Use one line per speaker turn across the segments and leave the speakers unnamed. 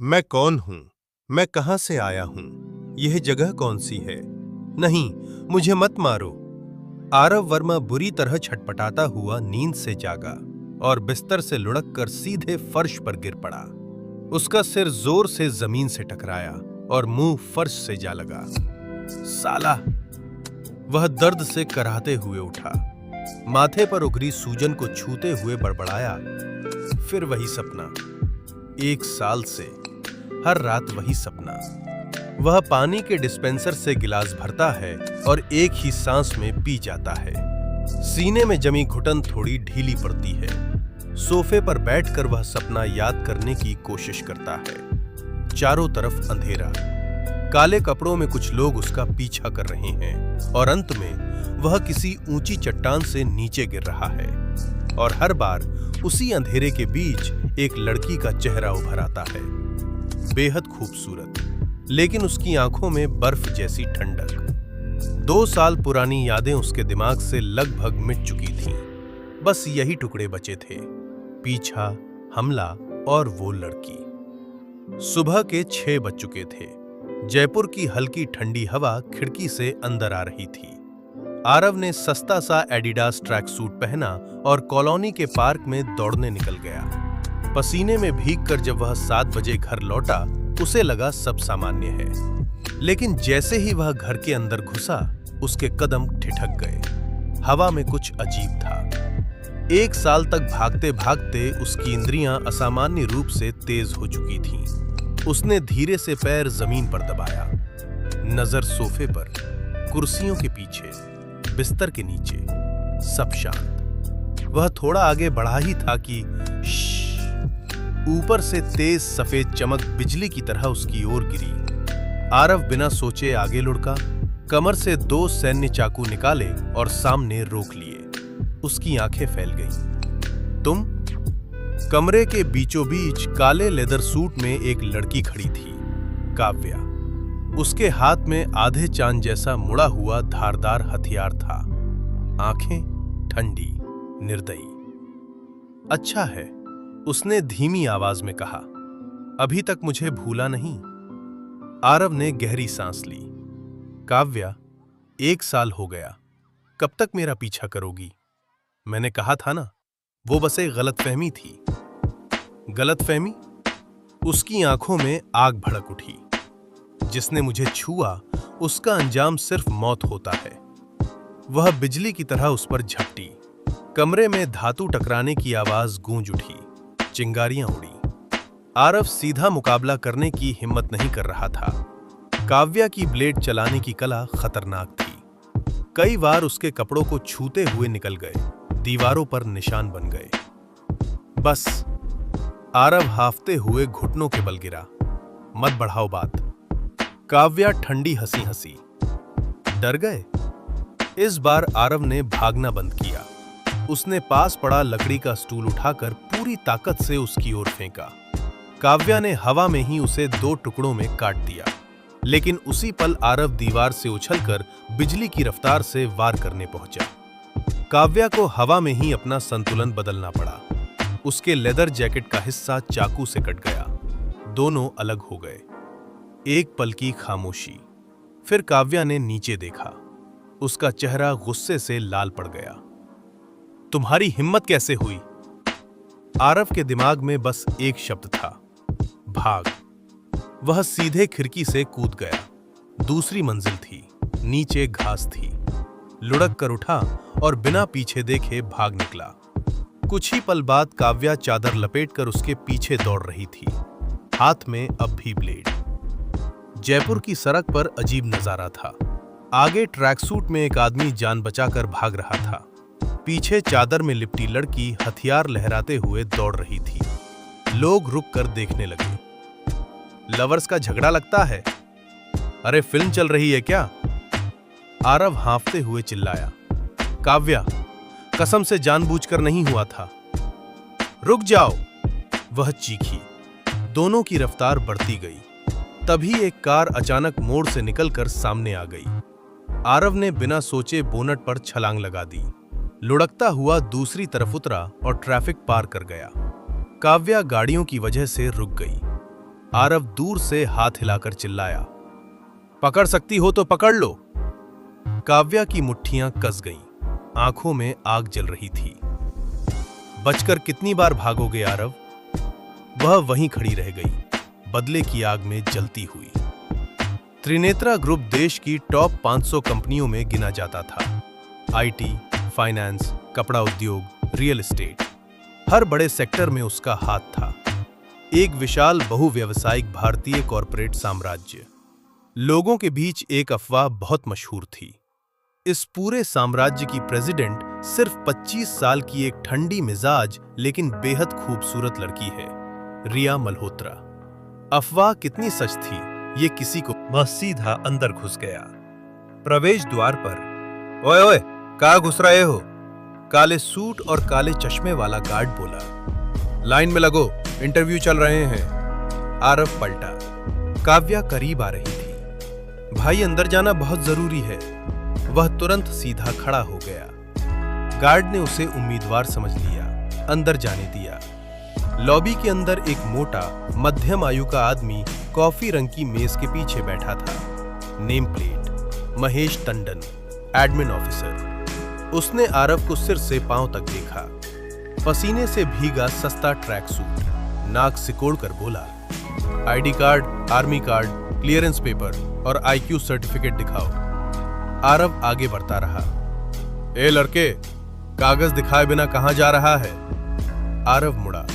मैं कौन हूँ? मैं कहाँ से आया हूँ? यह जगह कौन सी है? नहीं, मुझे मत मारो। आरव वर्मा बुरी तरह छटपटाता हुआ नींद से जागा और बिस्तर से लुढ़क कर सीधे फर्श पर गिर पड़ा। उसका सिर जोर से जमीन से टकराया और मुंह फर्श से जा लगा। साला! वह दर्द से कराहते हुए उठा, माथे पर उगरी सूजन को छूते हुए बड़बड़ाया। फिर वही सपना। 1 साल से हर रात वही सपना। वह पानी के डिस्पेंसर से गिलास भरता है और एक ही सांस में पी जाता है। सीने में जमी घुटन थोड़ी ढीली पड़ती है। सोफे पर बैठकर वह सपना याद करने की कोशिश करता है। चारों तरफ अंधेरा, काले कपड़ों में कुछ लोग उसका पीछा कर रहे हैं और अंत में वह किसी ऊंची चट्टान से नीचे गिर रहा है। और हर बार उसी अंधेरे के बीच एक लड़की का चेहरा उभर आता है, बेहद खूबसूरत, लेकिन उसकी आंखों में बर्फ जैसी ठंडक। 2 साल पुरानी यादें उसके दिमाग से लगभग मिट चुकी थीं। बस यही टुकड़े बचे थे, पीछा, हमला और वो लड़की। सुबह के 6 बज चुके थे। जयपुर की हल्की ठंडी हवा खिड़की से अंदर आ रही थी। आरव ने सस्ता सा एडिडास ट्रैक सूट पहना और कॉलोनी के पार्क में दौड़ने निकल गया। पसीने में भीगकर जब वह 7 बजे घर लौटा, उसे लगा सब सामान्य है। लेकिन जैसे ही वह घर के अंदर घुसा, उसके कदम ठिठक गए। हवा में कुछ अजीब था। 1 साल तक भागते भागते उसकी इंद्रियां असामान्य रूप से तेज हो चुकी थीं। उसने धीरे से पैर जमीन पर दबाया। नजर सोफे पर, कुर्सियों के पीछे, बिस्तर के नीचे, सब शांत। वह थोड़ा आगे बढ़ा ही था कि ऊपर से तेज सफेद चमक बिजली की तरह उसकी ओर गिरी। आरव बिना सोचे आगे लुढ़का, कमर से 2 सैन्य चाकू निकाले और सामने रोक लिए। उसकी आंखें फैल गईं। तुम? कमरे के बीचों बीच काले लेदर सूट में एक लड़की खड़ी थी, काव्या। उसके हाथ में आधे चांद जैसा मुड़ा हुआ धारदार हथियार था। आंखें ठंडी, निर्दयी। अच्छा है, उसने धीमी आवाज में कहा। अभी तक मुझे भूला नहीं। आरव ने गहरी सांस ली। काव्या, 1 साल हो गया। कब तक मेरा पीछा करोगी? मैंने कहा था ना, वो बस एक गलतफहमी थी। गलतफहमी? उसकी आंखों में आग भड़क उठी। जिसने मुझे छुआ, उसका अंजाम सिर्फ मौत होता है। वह बिजली की तरह उस पर झपटी। कमरे में धातु टकराने की आवाज गूंज उठी। चिंगारियां उड़ी। आरव सीधा मुकाबला करने की हिम्मत नहीं कर रहा था। काव्या की ब्लेड चलाने की कला खतरनाक थी। कई बार उसके कपड़ों को छूते हुए निकल गए, दीवारों पर निशान बन गए। बस, आरव हाफते हुए घुटनों के बल गिरा। मत बढ़ाओ बात। काव्या ठंडी हंसी हंसी। डर गए? इस बार आरव ने भागना बंद किया। उसने पास पड़ा लकड़ी का स्टूल उठाकर पूरी ताकत से उसकी ओर फेंका। काव्या ने हवा में ही उसे 2 टुकड़ों में काट दिया। लेकिन उसी पल आरव दीवार से उछलकर बिजली की रफ्तार से वार करने पहुंचा। काव्या को हवा में ही अपना संतुलन बदलना पड़ा। उसके लेदर जैकेट का हिस्सा चाकू से कट गया। दोनों अलग हो गए। एक पल की खामोशी। फिर काव्या ने नीचे देखा। उसका चेहरा गुस्से से लाल पड़ गया। तुम्हारी हिम्मत कैसे हुई? आरव के दिमाग में बस एक शब्द था, भाग। वह सीधे खिड़की से कूद गया। दूसरी मंजिल थी, नीचे घास थी। लुढ़क कर उठा और बिना पीछे देखे भाग निकला। कुछ ही पल बाद काव्या चादर लपेटकर उसके पीछे दौड़ रही थी, हाथ में अब भी ब्लेड। जयपुर की सड़क पर अजीब नजारा था। आगे ट्रैक सूट में एक आदमी जान बचाकर भाग रहा था। पीछे चादर में लिपटी लड़की हथियार लहराते हुए दौड़ रही थी। लोग रुक कर देखने लगे। लवर्स का झगड़ा लगता है। अरे फिल्म चल रही है क्या? आरव हांफते हुए चिल्लाया। काव्या, कसम से जानबूझकर नहीं हुआ था। रुक जाओ, वह चीखी। दोनों की रफ्तार बढ़ती गई। तभी एक कार अचानक मोड़ से निकलकर सामने आ गई। आरव ने बिना सोचे बोनट पर छलांग लगा दी। लुढ़कता हुआ दूसरी तरफ उतरा और ट्रैफिक पार कर गया। काव्या गाड़ियों की वजह से रुक गई। आरव दूर से हाथ हिलाकर चिल्लाया, पकड़ सकती हो तो पकड़ लो। काव्या की मुट्ठियां कस गईं, आंखों में आग जल रही थी। बचकर कितनी बार भागोगे आरव? वह वहीं खड़ी रह गई, बदले की आग में जलती हुई। त्रिनेत्रा ग्रुप देश की टॉप 500 कंपनियों में गिना जाता था। आईटी, फाइनेंस, कपड़ा उद्योग, रियल एस्टेट, हर बड़े सेक्टर में उसका हाथ था। एक विशाल बहुव्यवसायिक भारतीय कॉरपोरेट साम्राज्य। लोगों के बीच एक अफवाह बहुत मशहूर थी, इस पूरे साम्राज्य की प्रेसिडेंट सिर्फ 25 साल की एक ठंडी मिजाज लेकिन बेहद खूबसूरत लड़की है, रिया मल्होत्रा। अफवाह कितनी सच थी ये किसी को। वह सीधा अंदर घुस गया। प्रवेश द्वार पर, ओए ओए, कहाँ घुस रहे हो? काले सूट और काले चश्मे वाला गार्ड बोला। लाइन में लगो, इंटरव्यू चल रहे हैं। आरव पलटा। काव्या करीब आ रही थी। भाई अंदर जाना बहुत जरूरी है। वह तुरंत सीधा खड़ा हो गया। गार्ड ने उसे उम्मीदवार समझ लिया, अंदर जाने दिया। लॉबी के अंदर एक मोटा मध्यम आयु का आदमी कॉफी रंग की मेज के पीछे बैठा था। Name plate Mahesh Tandon, admin officer. उसने आरव को सिर से पांव तक देखा। पसीने से भीगा सस्ता ट्रैक सूट, नाक सिकोड़कर बोला, ID card, army card, clearance paper और आईक्यू सर्टिफिकेट दिखाओ। आरव आगे बढ़ता रहा। ए लड़के, कागज दिखाए बिना कहां जा रहा है? आरव मुड़ा।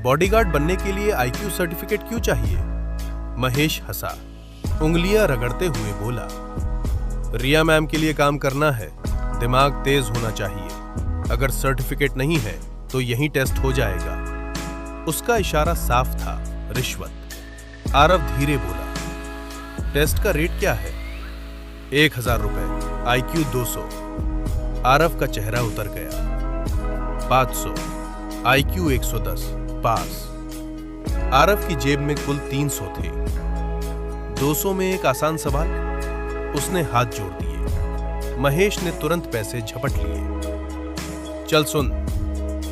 बॉडीगार्ड बनने के लिए आईक्यू सर्टिफिकेट क्यों चाहिए? महेश हंसा, उंगलियां रगड़ते हुए बोला, रिया मैम के लिए काम करना है, दिमाग तेज होना चाहिए। अगर सर्टिफिकेट नहीं है तो यहीं टेस्ट हो जाएगा। उसका इशारा साफ था, रिश्वत। आरव धीरे बोला, टेस्ट का रेट क्या है? 1000 रुपए, आईक्यू 200। आरव का चेहरा उतर गया। 500, आईक्यू 110, पास। आरव की जेब में कुल 300 थे। 200 में एक आसान सवाल। उसने हाथ जोड़ दिए। महेश ने तुरंत पैसे झपट लिए। चल सुन,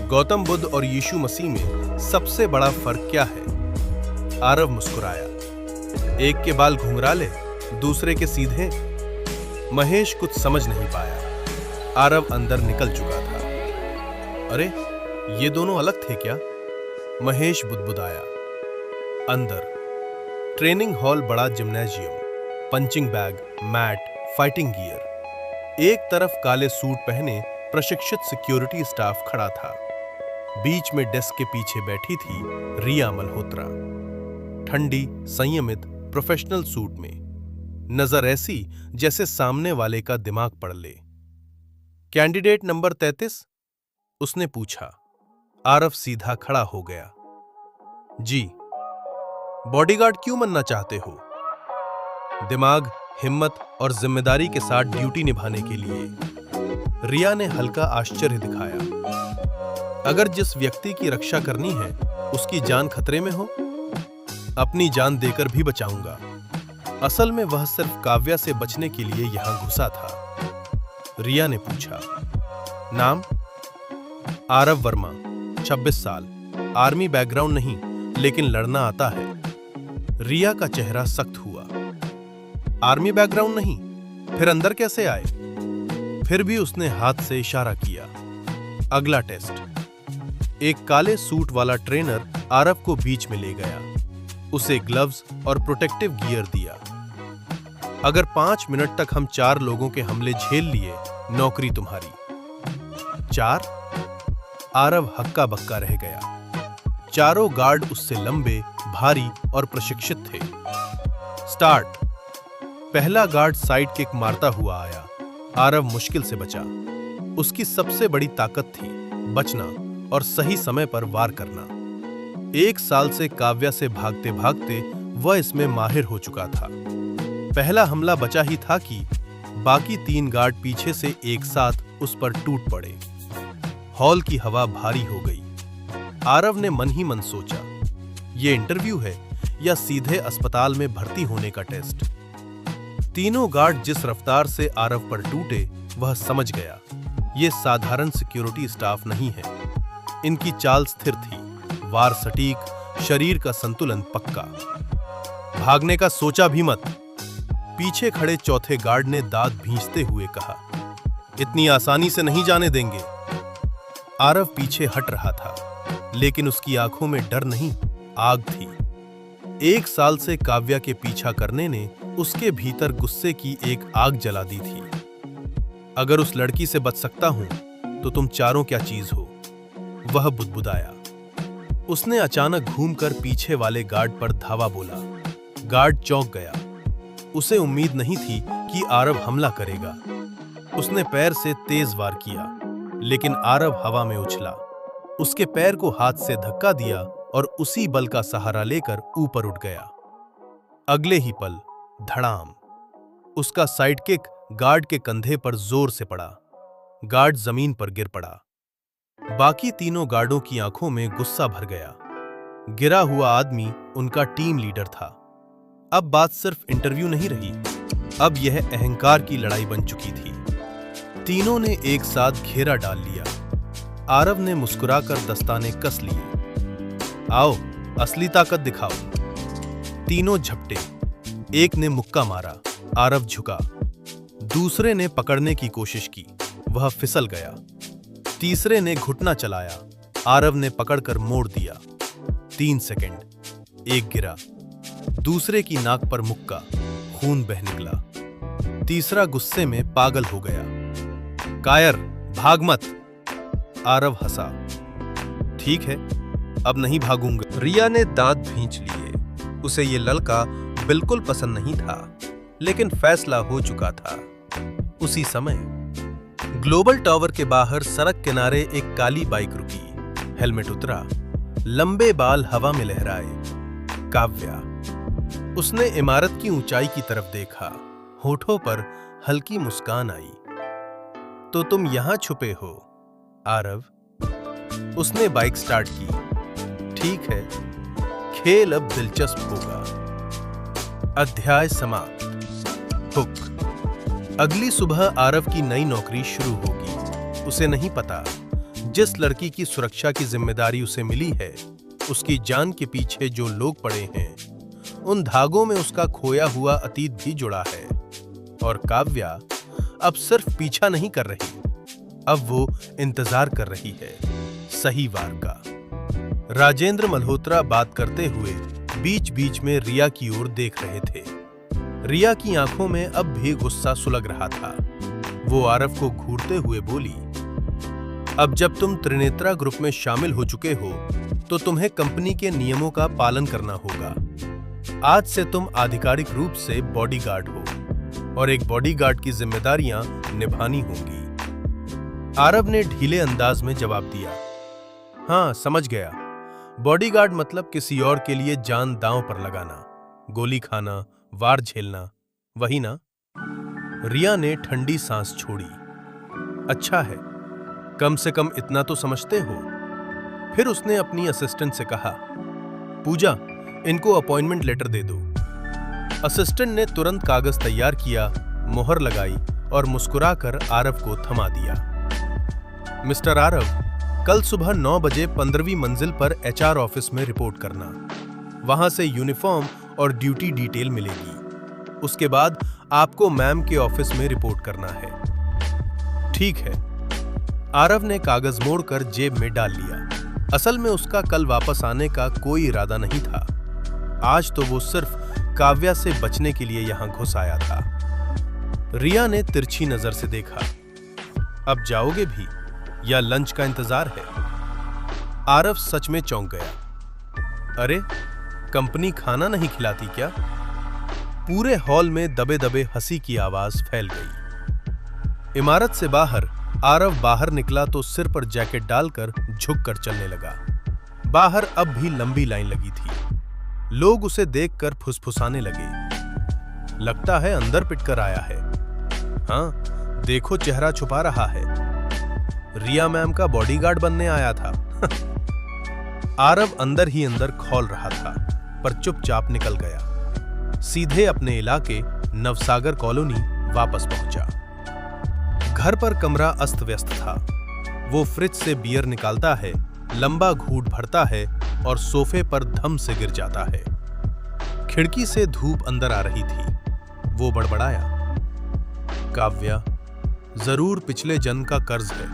गौतम बुद्ध और यीशु मसीह में सबसे बड़ा फर्क क्या है? आरव मुस्कुराया। एक के बाल घुंघराले, दूसरे के सीधे। महेश कुछ समझ नहीं पाया। आरव अंदर निकल चुका था। अरे, ये दोनों अलग थे क्या? महेश बुदबुदाया। अंदर ट्रेनिंग हॉल, बड़ा gymnasium, punching bag, mat, fighting gear. एक तरफ काले सूट पहने प्रशिक्षित सिक्योरिटी स्टाफ खड़ा था। बीच में डेस्क के पीछे बैठी थी रिया मल्होत्रा, ठंडी, संयमित, प्रोफेशनल सूट में, नजर ऐसी जैसे सामने वाले का दिमाग पढ़ ले। Candidate number 33? उसने पूछा। आरव सीधा खड़ा हो गया। जी। बॉडीगार्ड क्यों बनना चाहते हो? दिमाग, हिम्मत और जिम्मेदारी के साथ ड्यूटी निभाने के लिए। रिया ने हल्का आश्चर्य दिखाया। अगर जिस व्यक्ति की रक्षा करनी है उसकी जान खतरे में हो, अपनी जान देकर भी बचाऊंगा। असल में वह सिर्फ काव्या से बचने के लिए यहां घुसा था। रिया ने पूछा, नाम? आरव वर्मा, 26 साल, आर्मी बैकग्राउंड नहीं, लेकिन लड़ना आता है। रिया का चेहरा सख्त हुआ। आर्मी बैकग्राउंड नहीं, फिर अंदर कैसे आए? फिर भी उसने हाथ से इशारा किया। अगला टेस्ट। एक काले सूट वाला ट्रेनर आरव को बीच में ले गया। उसे ग्लव्स और प्रोटेक्टिव गियर दिया। अगर 5 मिनट तक हम 4 लोगों के हमले झेल लिए, नौकरी तुम्हारी। 4? आरव हक्का बक्का रह गया। चारों गार्ड उससे लंबे, भारी और प्रशिक्षित थे। स्टार्ट। पहला गार्ड साइड किक मारता हुआ आया। आरव मुश्किल से बचा। उसकी सबसे बड़ी ताकत थी बचना और सही समय पर वार करना। 1 साल से काव्या से भागते भागते वह इसमें माहिर हो चुका था। पहला हमला बचा ही था कि बाकी 3 गार्ड पीछे से एक साथ उस पर टूट पड़े। हॉल की हवा भारी हो गई। आरव ने मन ही मन सोचा, ये इंटरव्यू है या सीधे अस्पताल में भर्ती होने का टेस्ट? तीनों गार्ड जिस रफ्तार से आरव पर टूटे, वह समझ गया, ये साधारण सिक्योरिटी स्टाफ नहीं है। इनकी चाल स्थिर थी, वार सटीक, शरीर का संतुलन पक्का। भागने का सोचा भी मत, पीछे खड़े चौथे गार्ड ने दांत भींचते हुए कहा। इतनी आसानी से नहीं जाने देंगे। आरव पीछे हट रहा था, लेकिन उसकी आंखों में डर नहीं, आग थी। 1 साल से काव्या के पीछा करने ने उसके भीतर गुस्से की एक आग जला दी थी। अगर उस लड़की से बच सकता हूं तो तुम चारों क्या चीज हो, वह बुदबुदाया। उसने अचानक घूमकर पीछे वाले गार्ड पर धावा बोला। गार्ड चौंक गया। उसे उम्मीद नहीं थी कि आरव हमला करेगा। उसने पैर से तेज वार किया, लेकिन आरव हवा में उछला, उसके पैर को हाथ से धक्का दिया और उसी बल का सहारा लेकर ऊपर उठ गया। अगले ही पल धड़ाम, उसका साइड किक गार्ड के कंधे पर जोर से पड़ा। गार्ड जमीन पर गिर पड़ा। बाकी तीनों गार्डों की आंखों में गुस्सा भर गया। गिरा हुआ आदमी उनका टीम लीडर था। अब बात सिर्फ इंटरव्यू नहीं रही, अब यह अहंकार की लड़ाई बन चुकी थी। तीनों ने एक साथ घेरा डाल लिया। आरव ने मुस्कुराकर दस्ताने कस लिए। आओ, असली ताकत दिखाओ। तीनों झपटे। एक ने मुक्का मारा, आरव झुका। दूसरे ने पकड़ने की कोशिश की, वह फिसल गया। तीसरे ने घुटना चलाया, आरव ने पकड़कर मोड़ दिया। 3 सेकंड, एक गिरा। दूसरे की नाक पर मुक्का, खून बह निकला। तीसरा गुस्से में पागल हो गया। कायर, भाग मत। आरव हंसा। ठीक है, अब नहीं भागूंगा। रिया ने दांत भींच लिए। उसे ये लड़का बिल्कुल पसंद नहीं था, लेकिन फैसला हो चुका था। उसी समय ग्लोबल टावर के बाहर सड़क किनारे एक काली बाइक रुकी। हेलमेट उतरा, लंबे बाल हवा में लहराए। काव्या। उसने इमारत की ऊंचाई की तरफ देखा। होठों पर हल्की मुस्कान आई। तो तुम यहां छुपे हो, आरव? उसने बाइक स्टार्ट की। ठीक है, खेल अब दिलचस्प होगा। अध्याय समाप्त। हुक। अगली सुबह आरव की नई नौकरी शुरू होगी। उसे नहीं पता, जिस लड़की की सुरक्षा की जिम्मेदारी उसे मिली है, उसकी जान के पीछे जो लोग पड़े हैं, उन धागों में उसका खोया हुआ अतीत भी जुड़ा है। और काव्या अब सिर्फ पीछा नहीं कर रही, अब वो इंतजार कर रही है सही वार का। राजेंद्र मल्होत्रा बात करते हुए बीच बीच में रिया की ओर देख रहे थे। रिया की आंखों में अब भी गुस्सा सुलग रहा था। वो आरव को घूरते हुए बोली, अब जब तुम त्रिनेत्रा ग्रुप में शामिल हो चुके हो, तो तुम्हें कंपनी के नियमों का पालन करना होगा। आज से तुम आधिकारिक रूप से बॉडीगार्ड हो और एक बॉडीगार्ड की जिम्मेदारियां निभानी होंगी। आरव ने ढीले अंदाज में जवाब दिया, हाँ समझ गया। बॉडीगार्ड मतलब किसी और के लिए जान दांव पर लगाना, गोली खाना, वार झेलना, वही ना? रिया ने ठंडी सांस छोड़ी। अच्छा है, कम से कम इतना तो समझते हो। फिर उसने अपनी असिस्टेंट से कहा, पूजा, इनको अपॉइंटमेंट लेटर दे दो। असिस्टेंट ने तुरंत कागज तैयार किया, मोहर लगाई और मुस्कुराकर आरव को थमा दिया। मिस्टर आरव, कल सुबह 9 बजे 15वीं मंजिल पर HR ऑफिस में रिपोर्ट करना। वहां से यूनिफॉर्म और ड्यूटी डिटेल मिलेगी। उसके बाद आपको मैम के ऑफिस में रिपोर्ट करना है। ठीक है। आरव ने कागज मोड़कर जेब में डाल लिया। असल में उसका कल वापस आने का कोई इरादा नहीं था। आज तो वो सिर्फ काव्या से बचने के लिए यहां घुस आया था। रिया ने तिरछी नजर से देखा। अब जाओगे भी या लंच का इंतजार है? आरव सच में चौंक गया। अरे, कंपनी खाना नहीं खिलाती क्या? पूरे हॉल में दबे दबे हंसी की आवाज फैल गई। इमारत से बाहर आरव बाहर निकला तो सिर पर जैकेट डालकर झुककर चलने लगा। बाहर अब भी लंबी लाइन लगी थी। लोग उसे देखकर फुसफुसाने लगे। लगता है अंदर पिटकर आया है। हाँ, देखो चेहरा छुपा रहा है। रिया मैम का बॉडीगार्ड बनने आया था। आरव अंदर ही अंदर खौल रहा था, पर चुपचाप निकल गया। सीधे अपने इलाके नवसागर कॉलोनी वापस पहुंचा। घर पर कमरा अस्त व्यस्त था। वो फ्रिज से बियर निकालता है, लंबा घूंट भरता है और सोफे पर धम से गिर जाता है। खिड़की से धूप अंदर आ रही थी। वो बड़बड़ाया, काव्या, जरूर पिछले जन्म का कर्ज है,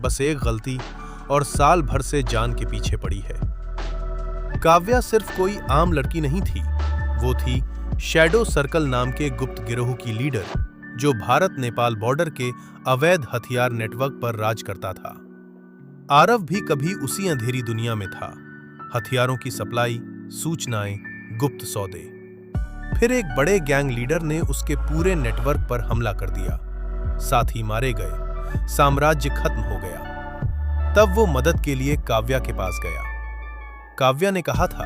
बस एक गलती और साल भर से जान के पीछे पड़ी है। काव्या सिर्फ कोई आम लड़की नहीं थी, वो थी शैडो सर्कल नाम के गुप्त गिरोह की लीडर, जो भारत नेपाल बॉर्डर के अवैध हथियार नेटवर्क पर राज करता था। आरव भी कभी उसी अंधेरी दुनिया में था। हथियारों की सप्लाई, सूचनाएं, गुप्त सौदे। फिर एक बड़े गैंग लीडर ने उसके पूरे नेटवर्क पर हमला कर दिया। साथी मारे गए, साम्राज्य खत्म हो गया। तब वो मदद के लिए काव्या के पास गया। काव्या ने कहा था,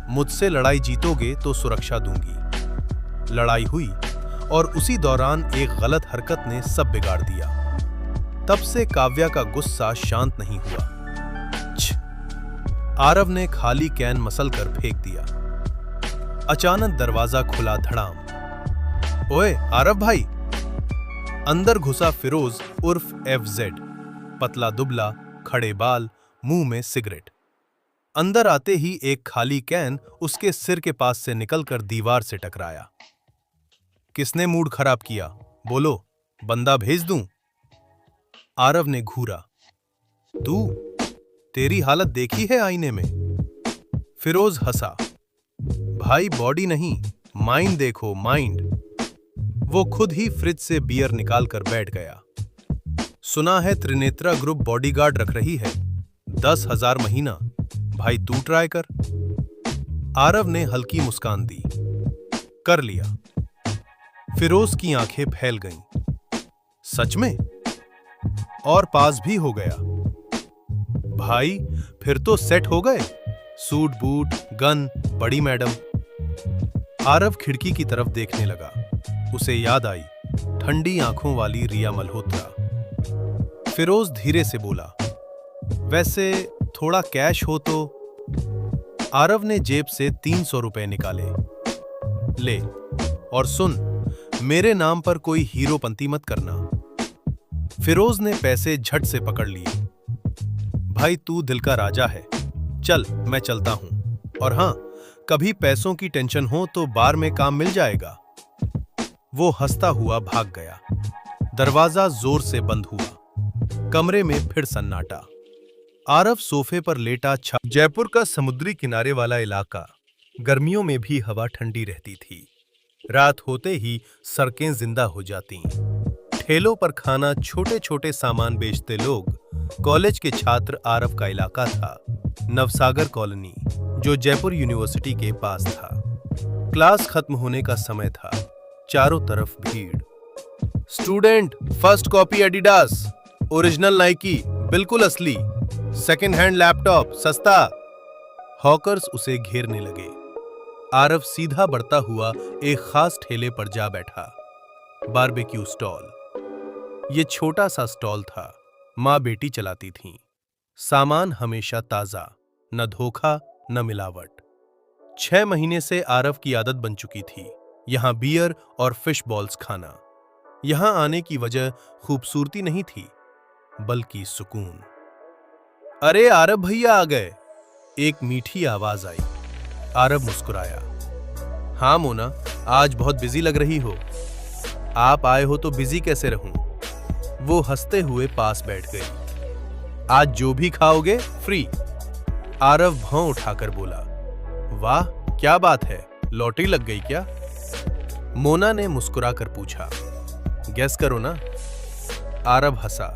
मुझसे लड़ाई जीतोगे तो सुरक्षा दूंगी। लड़ाई हुई और उसी दौरान एक गलत हरकत ने सब बिगाड़ दिया। तब से काव्या का गुस्सा शांत नहीं हुआ। आरव ने खाली कैन मसलकर फेंक दिया। अचानक दरवाजा खुला धड़ाम। ओए आरव भाई! अंदर घुसा फिरोज उर्फ FZ, पतला दुबला, खड़े बाल, मुंह में सिगरेट। अंदर आते ही एक खाली कैन उसके सिर के पास से निकलकर दीवार से टकराया। किसने मूड खराब किया? बोलो, बंदा भेज दूं? आरव ने घूरा। तू? तेरी हालत देखी है आईने में? फिरोज हंसा। भाई बॉडी नहीं, माइंड देखो, माइंड। वो खुद ही फ्रिज से बियर निकालकर बैठ गया। सुना है त्रिनेत्रा ग्रुप बॉडीगार्ड रख रही है, 10,000 महीना। भाई तू ट्राई कर। आरव ने हल्की मुस्कान दी। कर लिया। फिरोज की आंखें फैल गईं। सच में? और पास भी हो गया। भाई फिर तो सेट हो गए। सूट बूट, गन, बड़ी मैडम। आरव खिड़की की तरफ देखने लगा। उसे याद आई ठंडी आंखों वाली रिया मल्होत्रा। फिरोज धीरे से बोला, वैसे थोड़ा कैश हो तो? आरव ने जेब से 300 रुपए निकाले। ले, और सुन, मेरे नाम पर कोई हीरोपंती मत करना। फिरोज ने पैसे झट से पकड़ लिए। भाई तू दिल का राजा है। चल मैं चलता हूं। और हां, कभी पैसों की टेंशन हो तो बार में काम मिल जाएगा। वो हंसता हुआ भाग गया। दरवाजा जोर से बंद हुआ। कमरे में फिर सन्नाटा। आरव सोफे पर लेटा छा। जयपुर का समुद्री किनारे वाला इलाका। गर्मियों में भी हवा ठंडी रहती थी। रात होते ही सड़कें जिंदा हो जाती। ठेलों पर खाना, छोटे छोटे सामान बेचते लोग। कॉलेज के छात्र। आरव का इलाका था नवसागर कॉलोनी, जो जयपुर यूनिवर्सिटी के पास था। क्लास खत्म होने का समय था। चारों तरफ भीड़। Student, first copy Adidas, original Nike, बिल्कुल असली, सेकंड हैंड लैपटॉप, सस्ता। हॉकर्स उसे घेरने लगे। आरव सीधा बढ़ता हुआ एक खास ठेले पर जा बैठा। Barbecue stall. ये छोटा सा स्टॉल था। माँ बेटी चलाती थीं। सामान हमेशा ताजा, न धोखा न मिलावट। 6 महीने से आरव की आदत बन चुकी थी यहां बियर और फिश बॉल्स खाना। यहां आने की वजह खूबसूरती नहीं थी, बल्कि सुकून। अरे आरव भैया आ गए, एक मीठी आवाज आई। आरव मुस्कुराया। हाँ मोना, आज बहुत बिजी लग रही हो। आप आए हो तो बिजी कैसे रहूं? वो हंसते हुए पास बैठ गई। आज जो भी खाओगे फ्री। आरव भौं उठाकर बोला। वाह, क्या बात है, लॉटरी लग गई क्या? मोना ने मुस्कुराकर पूछा। गेस करो ना। आरव हंसा।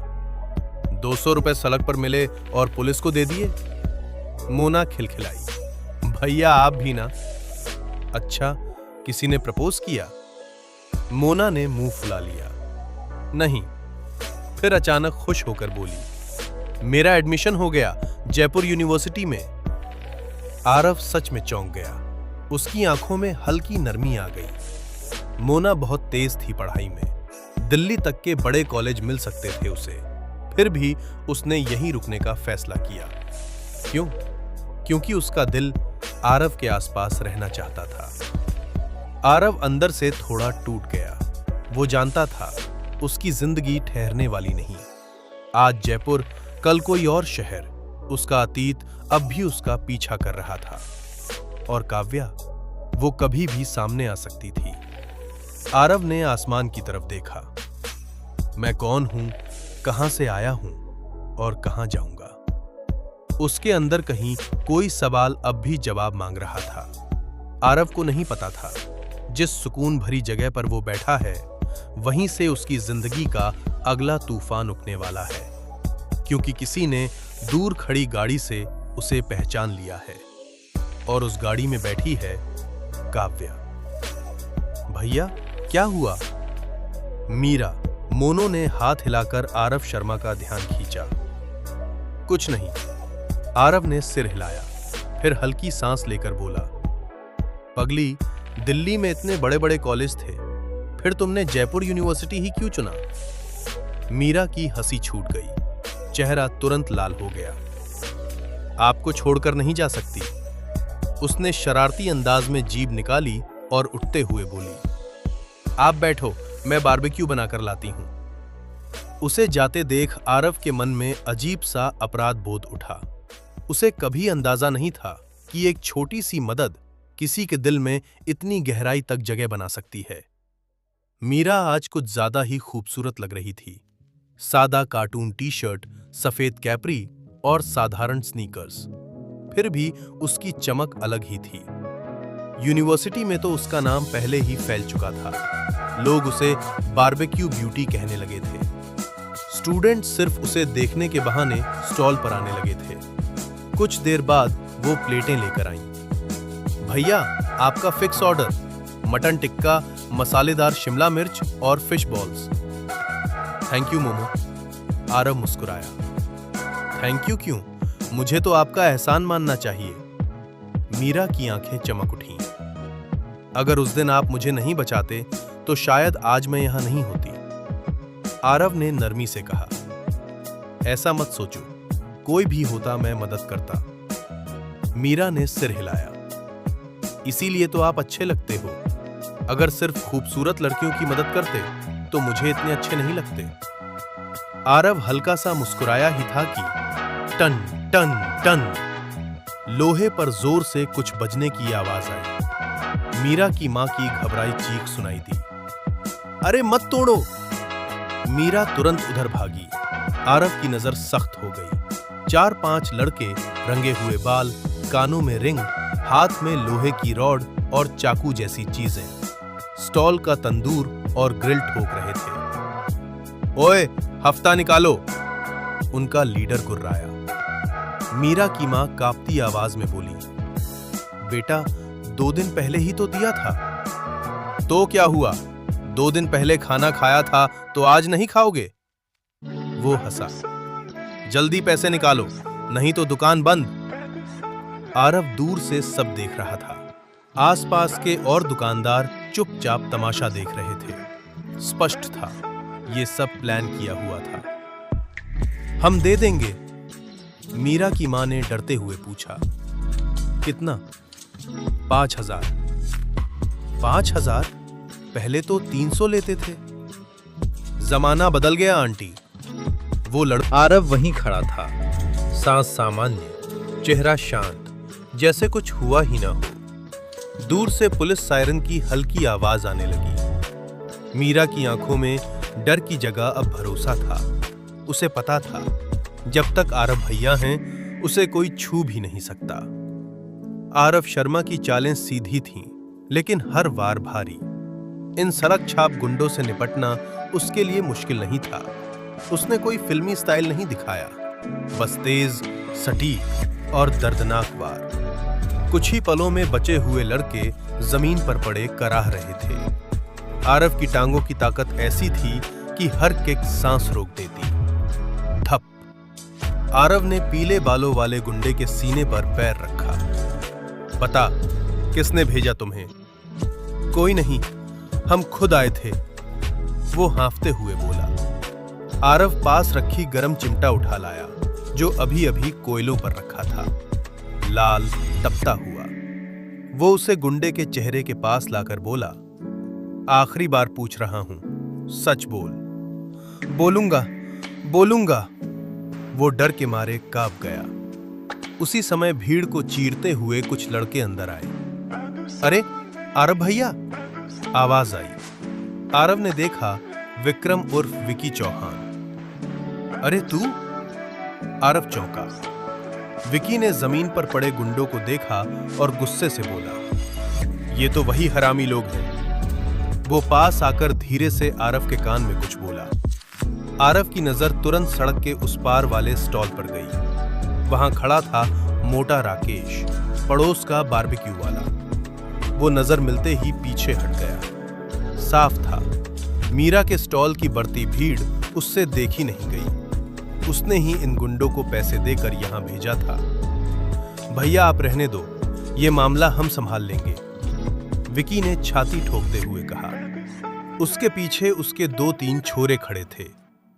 200 रुपए सड़क पर मिले और पुलिस को दे दिए। मोना खिलखिलाई। भैया आप भी ना। अच्छा, किसी ने प्रपोज किया? मोना ने मुंह फुला लिया। नहीं। फिर अचानक खुश होकर बोली, मेरा एडमिशन हो गया जयपुर यूनिवर्सिटी में। आरव सच में चौंक गया। उसकी आंखों में हल्की नरमी आ गई। मोना बहुत तेज थी पढ़ाई में। दिल्ली तक के बड़े कॉलेज मिल सकते थे उसे। फिर भी उसने यहीं रुकने का फैसला किया। क्यों? क्योंकि उसका दिल आरव के आसपास रहना चाहता था। आरव अंदर से थोड़ा टूट गया। वो जानता था उसकी जिंदगी ठहरने वाली नहीं। आज जयपुर, कल कोई और शहर। उसका अतीत अब भी उसका पीछा कर रहा था। और काव्या, वो कभी भी सामने आ सकती थी। आरव ने आसमान की तरफ देखा। मैं कौन हूं, कहां से आया हूं और कहां जाऊंगा? उसके अंदर कहीं कोई सवाल अब भी जवाब मांग रहा था। आरव को नहीं पता था जिस सुकून भरी जगह पर वो बैठा है, वहीं से उसकी जिंदगी का अगला तूफान उठने वाला है, क्योंकि किसी ने दूर खड़ी गाड़ी से उसे पहचान लिया है और उस गाड़ी में बैठी है काव्या। भैया, क्या हुआ? मीरा, मोनो ने हाथ हिलाकर आरव शर्मा का ध्यान खींचा। कुछ नहीं, आरव ने सिर हिलाया, फिर हल्की सांस लेकर बोला, पगली, दिल्ली में इतने बड़े बड़े कॉलेज थे, फिर तुमने जयपुर यूनिवर्सिटी ही क्यों चुना? मीरा की हंसी छूट गई, चेहरा तुरंत लाल हो गया। आपको छोड़कर नहीं जा सकती, उसने शरारती अंदाज में जीभ निकाली और उठते हुए बोली। आप बैठो, मैं बारबेक्यू बनाकर लाती हूं। उसे जाते देख आरव के मन में अजीब सा अपराध बोध उठा। उसे कभी अंदाजा नहीं था कि एक छोटी सी मदद किसी के दिल में इतनी गहराई तक जगह बना सकती है। मीरा आज कुछ ज्यादा ही खूबसूरत लग रही थी। सादा कार्टून टी शर्ट, सफेद कैपरी और साधारण स्नीकर्स, फिर भी उसकी चमक अलग ही थी। यूनिवर्सिटी में तो उसका नाम पहले ही फैल चुका था। लोग उसे बारबेक्यू ब्यूटी कहने लगे थे। स्टूडेंट सिर्फ उसे देखने के बहाने स्टॉल पर आने लगे थे। कुछ देर बाद वो प्लेटें लेकर आईं। भैया, आपका फिक्स ऑर्डर, मटन टिक्का, मसालेदार शिमला मिर्च और fish balls. Thank you Momo. Aarav मुस्कुराया। थैंक यू क्यों? मुझे तो आपका एहसान मानना चाहिए। मीरा की आंखें चमक उठीं। अगर उस दिन आप मुझे नहीं बचाते तो शायद आज मैं यहां नहीं होती। आरव ने नरमी से कहा, ऐसा मत सोचो, कोई भी होता मैं मदद करता। मीरा ने सिर हिलाया। इसीलिए तो आप अच्छे लगते हो। अगर सिर्फ खूबसूरत लड़कियों की मदद करते तो मुझे इतने अच्छे नहीं लगते। आरव हल्का सा मुस्कुराया ही था कि टन टन टन लोहे पर जोर से कुछ बजने की आवाज आई। मीरा की मां की घबराई चीख सुनाई दी। अरे मत तोड़ो! मीरा तुरंत उधर भागी। आरव की नजर सख्त हो गई। 4-5 लड़के, रंगे हुए बाल, कानों में रिंग, हाथ में लोहे की रॉड और चाकू जैसी चीजें, स्टॉल का तंदूर और ग्रिल ठोक रहे थे। ओए, हफ्ता निकालो! उनका लीडर गुर्राया। मीरा की मां कांपती आवाज में बोली, बेटा, 2 दिन पहले ही तो दिया था। तो क्या हुआ? 2 दिन पहले खाना खाया था तो आज नहीं खाओगे? वो हंसा। जल्दी पैसे निकालो, नहीं तो दुकान बंद। आरव दूर से सब देख रहा था। आसपास के और दुकानदार चुपचाप तमाशा देख रहे थे। स्पष्ट था, ये सब प्लान किया हुआ था। हम दे देंगे, मीरा की मां ने डरते हुए पूछा। कितना? 5,000। 5,000? पहले तो 300 लेते थे। जमाना बदल गया आंटी। वो लड़का आरव वहीं खड़ा था, सांस सामान्य, चेहरा शांत, जैसे कुछ हुआ ही ना हो। दूर से पुलिस सायरन की हल्की आवाज आने लगी। मीरा की आंखों में डर की जगह अब भरोसा था। उसे पता था, जब तक आरव भैया हैं, उसे कोई छू भी नहीं सकता। आरव शर्मा की चालें सीधी थीं, लेकिन हर वार भारी। इन सड़क छाप गुंडों से निपटना उसके लिए मुश्किल नहीं था। उसने कोई फिल्मी स्टाइल नहीं दिखाया, बस तेज, सटीक और दर्दनाक वार। कुछ ही पलों में बचे हुए लड़के जमीन पर पड़े कराह रहे थे। आरव की टांगों की ताकत ऐसी थी कि हर किक सांस रोक देती। ठप। आरव ने पीले बालों वाले गुंडे के सीने पर पैर रखा। बता, किसने भेजा तुम्हें? कोई नहीं, हम खुद आए थे, वो हाँफते हुए बोला। आरव पास रखी गरम चिमटा उठा लाया, जो अभी अभी कोयलों पर रखा था। लाल, तपता हुआ। वो उसे गुंडे के चेहरे के पास लाकर बोला, आखिरी बार पूछ रहा हूं, सच बोल। बोलूंगा, बोलूंगा। वो डर के मारे कांप गया। उसी समय भीड़ को चीरते हुए कुछ लड़के अंदर आए। अरे आरव भैया, आवाज आई। आरव ने देखा विक्रम उर्फ विकी चौहान। अरे तू? आरव चौंका। विकी ने जमीन पर पड़े गुंडों को देखा और गुस्से से बोला, ये तो वही हरामी लोग हैं। वो पास आकर धीरे से आरव के कान में कुछ बोला। आरव की नजर तुरंत सड़क के उस पार वाले स्टॉल पर गई। वहां खड़ा था मोटा राकेश, पड़ोस का बारबेक्यू वाला। वो नजर मिलते ही पीछे हट गया। साफ था, मीरा के स्टॉल की बढ़ती भीड़ उससे देखी नहीं गई। उसने ही इन गुंडों को पैसे देकर यहां भेजा था। भैया आप रहने दो, ये मामला हम संभाल लेंगे, विकी ने छाती ठोकते हुए कहा। उसके पीछे उसके 2-3 छोरे खड़े थे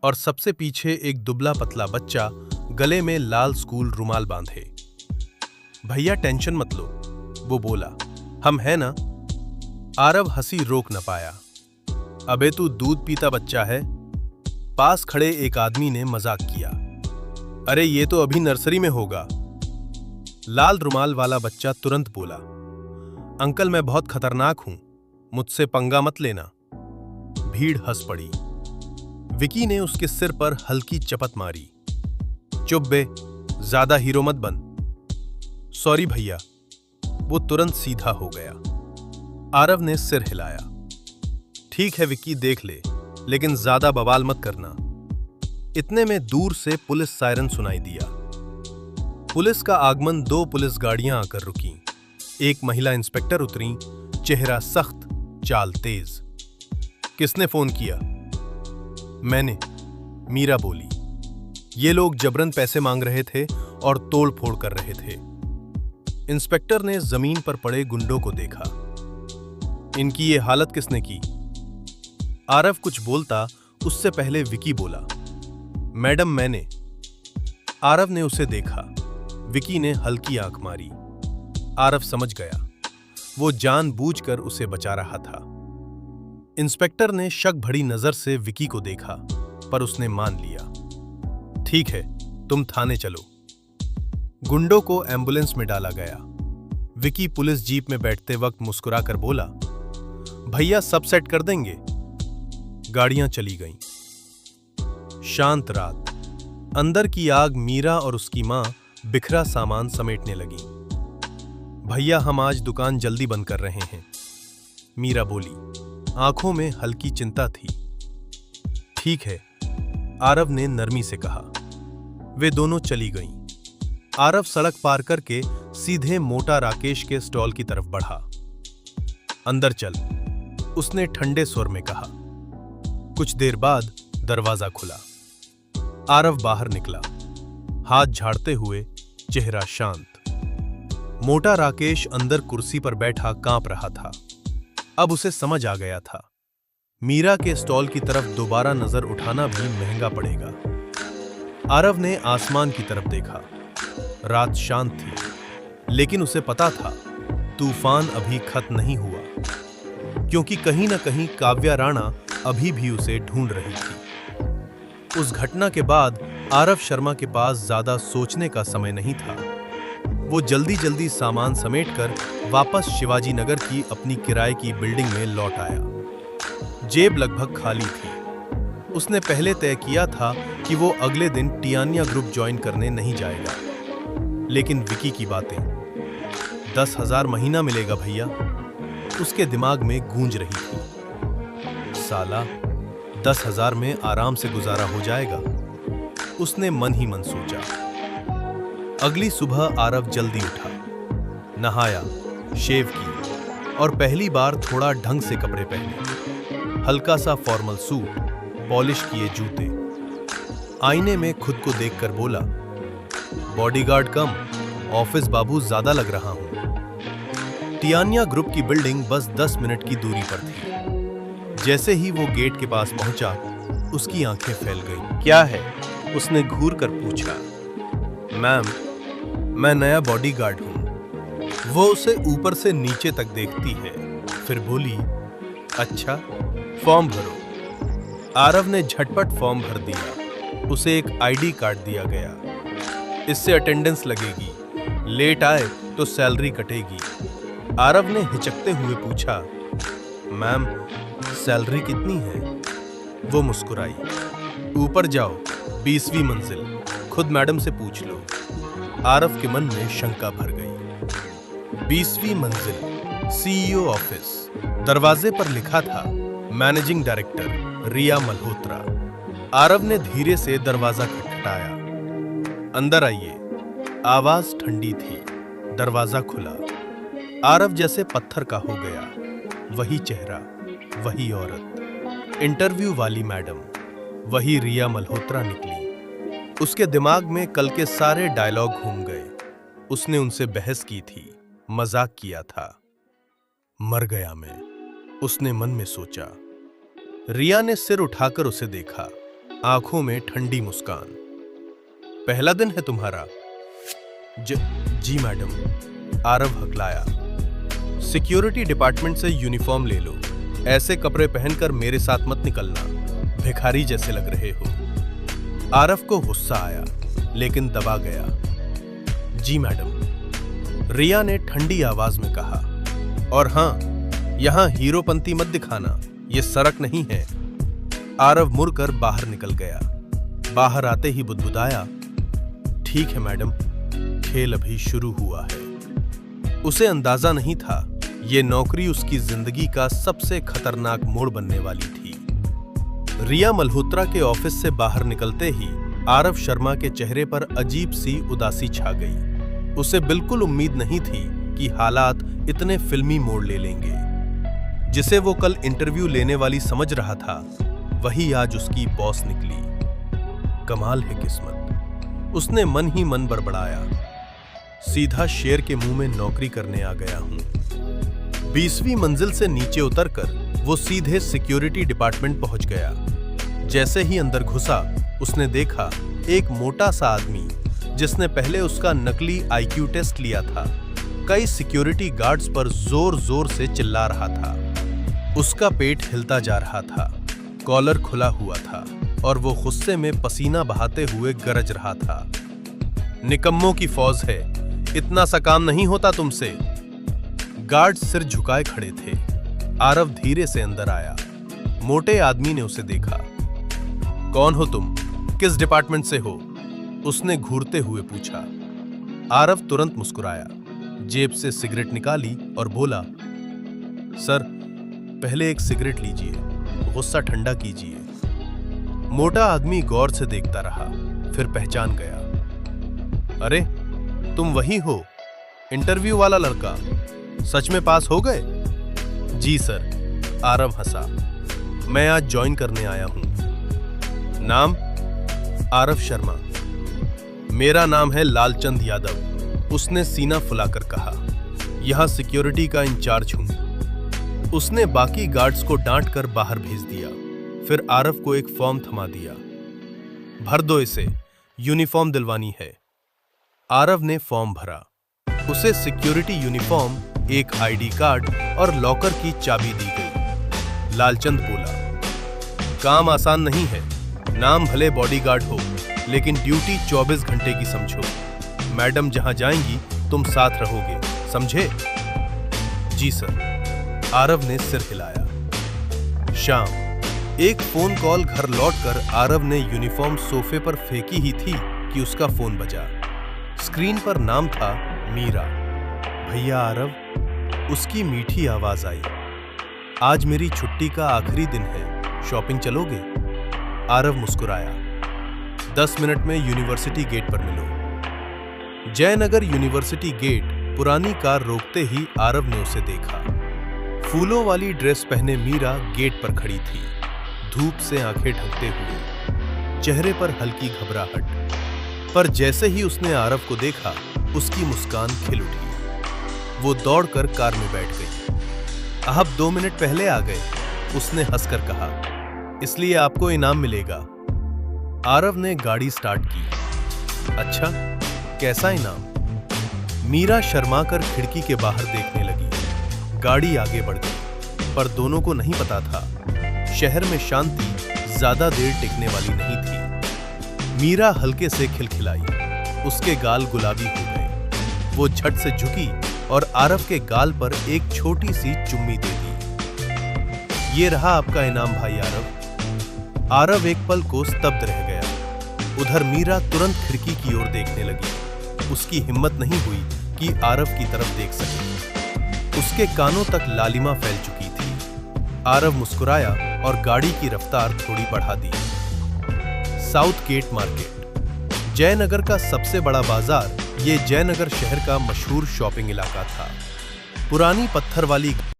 और सबसे पीछे एक दुबला पतला बच्चा, गले में लाल स्कूल रुमाल बांधे। भैया टेंशन मत लो, वो बोला, हम हैं ना। आरव हंसी रोक न पाया। अबे तू दूध पीता बच्चा है, पास खड़े एक आदमी ने मजाक किया। अरे ये तो अभी नर्सरी में होगा। लाल रुमाल वाला बच्चा तुरंत बोला, अंकल मैं बहुत खतरनाक हूं, मुझसे पंगा मत लेना। भीड़ हंस पड़ी। विकी ने उसके सिर पर हल्की चपत मारी। चुप बे, ज्यादा हीरो मत बन। सॉरी भैया। वो तुरंत सीधा हो गया। आरव ने सिर हिलाया। ठीक है विकी, देख ले, लेकिन ज्यादा बवाल मत करना। इतने में दूर से पुलिस सायरन सुनाई दिया। पुलिस का आगमन 2 पुलिस गाड़ियां आकर रुकी। एक महिला इंस्पेक्टर उतरी, चेहरा सख्त, चाल तेज। किसने फोन किया? मैंने, मीरा बोली। ये लोग जबरन पैसे मांग रहे थे और तोड़ फोड़ कर रहे थे। इंस्पेक्टर ने जमीन पर पड़े गुंडों को देखा। इनकी ये हालत किसने की? आरव कुछ बोलता उससे पहले विकी बोला, मैडम मैंने। आरव ने उसे देखा। विकी ने हल्की आंख मारी। आरव समझ गया, वो जानबूझकर उसे बचा रहा था। इंस्पेक्टर ने शक भरी नजर से विकी को देखा, पर उसने मान लिया। ठीक है, तुम थाने चलो। गुंडों को एम्बुलेंस में डाला गया। विकी पुलिस जीप में बैठते वक्त मुस्कुराकर बोला, भैया सब सेट कर देंगे। गाड़ियां चली गईं। शांत रात। अंदर की आग मीरा और उसकी मां बिखरा सामान समेटने लगी। भैया हम आज दुकान जल्दी बंद कर रहे हैं, मीरा बोली। आंखों में हल्की चिंता थी। ठीक है, आरव ने नरमी से कहा। वे दोनों चली गईं। आरव सड़क पार करके सीधे मोटा राकेश के स्टॉल की तरफ बढ़ा। अंदर चल, उसने ठंडे स्वर में कहा। कुछ देर बाद दरवाजा खुला। आरव बाहर निकला, हाथ झाड़ते हुए, चेहरा शांत। मोटा राकेश अंदर कुर्सी पर बैठा कांप रहा था। अब उसे समझ आ गया था, मीरा के स्टॉल की तरफ दोबारा नजर उठाना भी महंगा पड़ेगा। आरव ने आसमान की तरफ देखा। रात शांत थी, लेकिन उसे पता था तूफान अभी खत्म नहीं हुआ, क्योंकि कहीं न कहीं काव्या राणा अभी भी उसे ढूंढ रही थी। उस घटना के बाद आरव शर्मा के पास ज्यादा सोचने का समय नहीं था। वो जल्दी जल्दी सामान समेटकर वापस शिवाजी नगर की अपनी किराए की बिल्डिंग में लौट आया। जेब लगभग खाली थी। उसने पहले तय किया था कि वो अगले दिन टियानिया ग्रुप ज्वाइन करने नहीं जाएगा, लेकिन विकी की बातें, 10,000 महीना मिलेगा भैया, उसके दिमाग में गूंज रही थी। साला 10,000 में आराम से गुजारा हो जाएगा, उसने मन ही मन सोचा। अगली सुबह आरव जल्दी उठा, नहाया, शेव की और पहली बार थोड़ा ढंग से कपड़े पहने। हल्का सा फॉर्मल सूट, पॉलिश किए जूते। आईने में खुद को देखकर बोला, बॉडीगार्ड कम ऑफिस बाबू ज्यादा लग रहा हूं। टियानिया ग्रुप की बिल्डिंग बस 10 मिनट की दूरी पर थी। जैसे ही वो गेट के पास पहुंचा, उसकी आंखें फैल गईं। क्या है? उसने घूर कर पूछा। मैम, मैं नया बॉडीगार्ड हूं। वो उसे ऊपर से नीचे तक देखती है, फिर बोली, अच्छा, फॉर्म भरो। आरव ने झटपट फॉर्म भर दिया। उसे एक आईडी कार्ड दिया गया। इससे अटेंडेंस लगेगी, लेट आए तो सैलरी कटेगी। आरव ने हिचकते हुए पूछा, मैम सैलरी कितनी है? वो मुस्कुराई। ऊपर जाओ, 20वीं मंजिल, खुद मैडम से पूछ लो। आरव के मन में शंका भर गई। 20वीं मंजिल, सीईओ ऑफिस। दरवाजे पर लिखा था मैनेजिंग डायरेक्टर रिया मल्होत्रा। आरव ने धीरे से दरवाजा खटखटाया। अंदर आइए। आवाज ठंडी थी। दरवाजा खुला। आरव जैसे पत्थर का हो गया। वही चेहरा, वही औरत, इंटरव्यू वाली मैडम, वही रिया मल्होत्रा निकली। उसके दिमाग में कल के सारे डायलॉग घूम गए। उसने उनसे बहस की थी, मजाक किया था। मर गया मैं, उसने मन में सोचा। रिया ने सिर उठाकर उसे देखा, आंखों में ठंडी मुस्कान। पहला दिन है तुम्हारा? जी मैडम, आरव हकलाया। सिक्योरिटी डिपार्टमेंट से यूनिफॉर्म ले लो। ऐसे कपड़े पहनकर मेरे साथ मत निकलना, भिखारी जैसे लग रहे हो। आरव को गुस्सा आया, लेकिन दबा गया। जी मैडम, रिया ने ठंडी आवाज में कहा। और हां, यहां हीरोपंती मत दिखाना, ये सड़क नहीं है। आरव मुड़कर बाहर निकल गया। बाहर आते ही बुदबुदाया, ठीक है मैडम, खेल अभी शुरू हुआ है। उसे अंदाजा नहीं था ये नौकरी उसकी जिंदगी का सबसे खतरनाक मोड़ बनने वाली थी। रिया मल्होत्रा के ऑफिस से बाहर निकलते ही आरव शर्मा के चेहरे पर अजीब सी उदासी छा गई। उसे बिल्कुल उम्मीद नहीं थी कि हालात इतने फिल्मी मोड़ ले लेंगे। जिसे वो कल इंटरव्यू लेने वाली समझ रहा था, वही आज उसकी बॉस निकली। कमाल है किस्मत, उसने मन ही मन बड़बड़ाया। सीधा शेर के मुंह में नौकरी करने आ गया हूं। 20वीं मंजिल से नीचे उतरकर वो सीधे सिक्योरिटी डिपार्टमेंट पहुंच गया। जैसे ही अंदर घुसा, उसने देखा एक मोटा सा आदमी, जिसने पहले उसका नकली आईक्यू टेस्ट लिया था, कई सिक्योरिटी गार्ड्स पर जोर जोर से चिल्ला रहा था। उसका पेट हिलता जा रहा था, कॉलर खुला हुआ था और वो गुस्से में पसीना बहाते हुए गरज रहा था। निकम्मों की फौज है, इतना सा काम नहीं होता तुमसे। गार्ड सिर झुकाए खड़े थे। आरव धीरे से अंदर आया। मोटे आदमी ने उसे देखा। कौन हो तुम? किस डिपार्टमेंट से हो? उसने घूरते हुए पूछा। आरव तुरंत मुस्कुराया, जेब से सिगरेट निकाली और बोला, सर पहले एक सिगरेट लीजिए, गुस्सा ठंडा कीजिए। मोटा आदमी गौर से देखता रहा, फिर पहचान गया। अरे तुम वही हो, इंटरव्यू वाला लड़का, सच में पास हो गए? जी सर, आरव हंसा। मैं आज ज्वाइन करने आया हूं। नाम? आरव शर्मा। मेरा नाम है लालचंद यादव, उसने सीना फुलाकर कहा। यहां सिक्योरिटी का इंचार्ज हूं। उसने बाकी गार्ड्स को डांट कर बाहर भेज दिया, फिर आरव को एक फॉर्म थमा दिया। भर दो इसे, यूनिफॉर्म दिलवानी है। आरव ने फॉर्म भरा। उसे सिक्योरिटी यूनिफॉर्म, एक आईडी कार्ड और लॉकर की चाबी दी गई। लालचंद बोला, काम आसान नहीं है। नाम भले बॉडीगार्ड हो, लेकिन ड्यूटी 24 घंटे की समझो। मैडम जहां जाएंगी तुम साथ रहोगे, समझे? जी सर, आरव ने सिर हिलाया। शाम। एक फोन कॉल घर लौटकर आरव ने यूनिफॉर्म सोफे पर फेंकी ही थी कि उसका फोन बजा। स्क्रीन पर नाम था मीरा। भैया आरव, उसकी मीठी आवाज आई। आज मेरी छुट्टी का आखिरी दिन है, शॉपिंग चलोगे? आरव मुस्कुराया। 10 मिनट में यूनिवर्सिटी गेट पर मिलो। जयनगर यूनिवर्सिटी गेट पुरानी कार रोकते ही आरव ने उसे देखा। फूलों वाली ड्रेस पहने मीरा गेट पर खड़ी थी, धूप से आंखें ढकते हुए, चेहरे पर हल्की घबराहट। पर जैसे ही उसने आरव को देखा, उसकी मुस्कान खिल उठी। वो दौड़कर कार में बैठ गई। आप 2 मिनट पहले आ गए, उसने हंसकर कहा। इसलिए आपको इनाम मिलेगा। आरव ने गाड़ी स्टार्ट की। अच्छा, कैसा इनाम? मीरा शर्मा कर खिड़की के बाहर देखने लगी। गाड़ी आगे बढ़ गई, पर दोनों को नहीं पता था, शहर में शांति ज्यादा देर टिकने वाली नहीं थी। मीरा हल्के से खिलखिलाई, उसके गाल गुलाबी हो गए। वो झट से झुकी और आरव के गाल पर एक छोटी सी चुम्मी दे दी। ये रहा आपका इनाम भाई आरव। आरव एक पल को स्तब्ध रह गया। उधर मीरा तुरंत खिड़की की ओर देखने लगी। उसकी हिम्मत नहीं हुई कि आरव की तरफ देख सके। उसके कानों तक लालिमा फैल चुकी थी। आरव मुस्कुराया और गाड़ी की रफ्तार थोड़ी बढ़ा दी। साउथ गेट मार्केट, जयनगर का सबसे बड़ा बाजार, ये जयनगर शहर का मशहूर शॉपिंग इलाका था। पुरानी पत्थर वाली